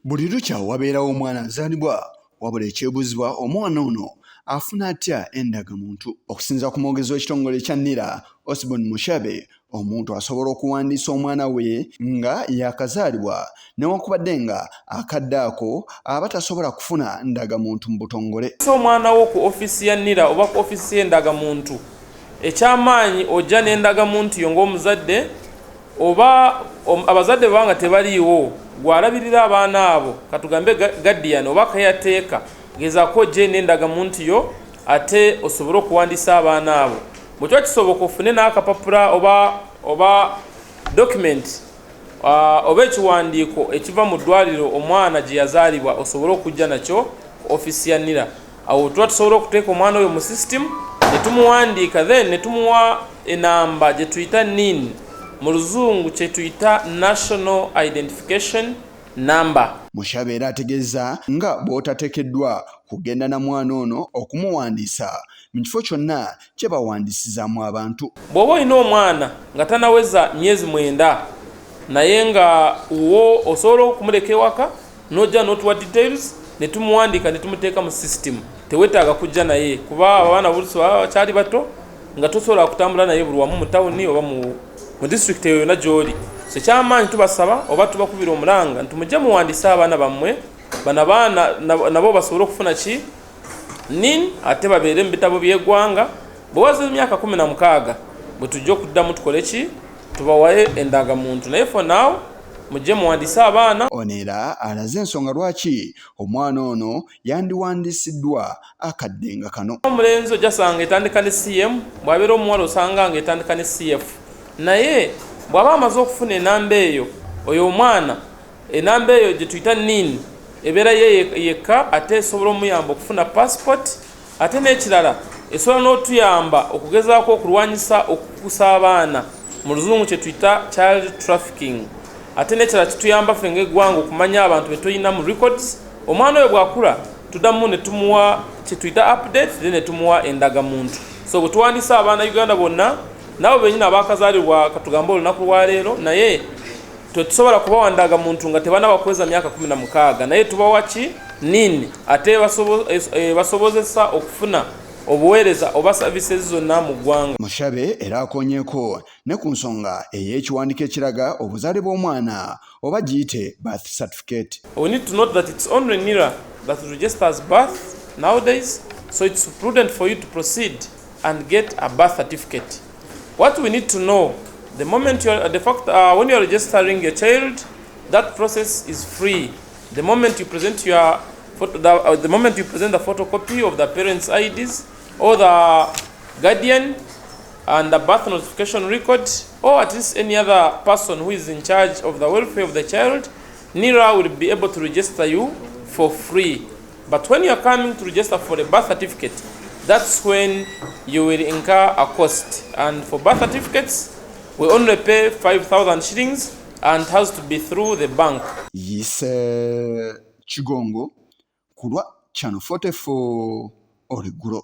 Buli lukya wabeerawo omwana azaalibwa wabula ekyebuzibwa omwana ono afuna atya endagamuntu. Okusinziira ku mwogezi w'ekitongole kya Nira Erambise omuntu asobola okuwandiisa omwana we nga yakazaalibwa newankubadde nga akadde ako aba tasobola kufuna ndagamuntu mu butongole. Omwana wo ku ofisi ya Nira oba ku ofisi y'endagamuntu ekyamaanyi ojja n'endagamuntu yo ng'omuzadde oba abazadde banga tebaliiwo gwalabirira abaana abo katugambe guardian oba kayateeka gezaako gye n'endagamuntu yo ate osobole okuwandiisa abaana abo. Bw'kiba kisoboka ofune n'akapapula oba document oba ekiwandiiko ekiva mu ddwaliro omwana gye yazaalibwa osobole okujja nakyo ku ofisi ya Nira. Awo tuba tusobola okuteeka omwana oyo mu system ne tumuwandiika then ne tumuwa enamba gye tuyita NIN mu luzungu kye tuyita National Identification Number. Mushabe era ategeeza nga bw'otateekeddwa kugenda na mwana ono okumuwandiisa mu kifo kyonna kye bawandiisizaamu abantu. Bw'oba olina omwana nga tanaweza myezi 9 naye nga wo osobola okumuleka ewaka n'ojja n'otuwa details ne tumuwandiika ne tumuteeka mu system. Teweetaaga kujja naye kuba abaana bulusi baba bakyali bato nga tosobola kutambula naye buli wamu mu tawuni oba mu district eyo yonna gy'oli. So kyamaanyi tubasaba oba tubakubira omulanga nti mujje muwandiisa abaana bammwe bano abaana nabo basobole okufuna ki NIN ate babeere mu bitabo by'eggwanga. Bwe waza emyaka 16 bwe tujja okuddamu tukole ki tubawaye endagamuntu naye for now mujje muwandiise abaana. Onera alaze ensonga lwaki omwana ono yandiwandiisiddwa akadde nga kano. Omulenzi ojasanga etandika ne CM bw'abeera omuwala osanga nga etandika ne CF naye bw'aba amaze okufuna enamba eyo oyo omwana enamba eyo gye tuyita NIN ebeera yekka ate esobola omuyamba okufuna passport ate n'ekirala esobola n'otuyamba okugezaako okulwanyisa okukusa abaana mu luzungu kye tuyita child trafficking ate n'ekirala kituyamba ffe ng'eggwanga okumanya abantu be tulina mu records. Omwana oyo bw'akula tuddamu ne tumuwa kye tuyita update ne tumuwa endagamuntu. So bwe tuwandiisa abaana Uganda bonna nabo bennyini abaakazaalibwa katugambe olunaku lwa leero naye tetusobola kubawa ndagamuntu nga tebanaba kuweza myaka 16 naye tubawa ki NIN ate basobozesa okufuna obuweereza oba services zonna mu ggwanga. Mushabe era akonyeeko ne ku nsonga ey'ekiwandiiko ekiraga obuzaale bw'omwana oba giyite birth certificate. We need to note that it's only Nira that registers birth nowadays, so it's prudent for you to proceed and get a birth certificate. What we need to know, the moment when you are registering a child, that process is free. The moment you present the moment you present the photocopy of the parents' IDs or the guardian and the birth notification record, or at least any other person who is in charge of the welfare of the child, Nira will be able to register you for free. But when you are coming to register for a birth certificate, that's when you will incur a cost. And for birth certificates, we only pay 5,000 shillings and it has to be through the bank. Yise Chigongo, Kulwa, Channel 44, Oregulo.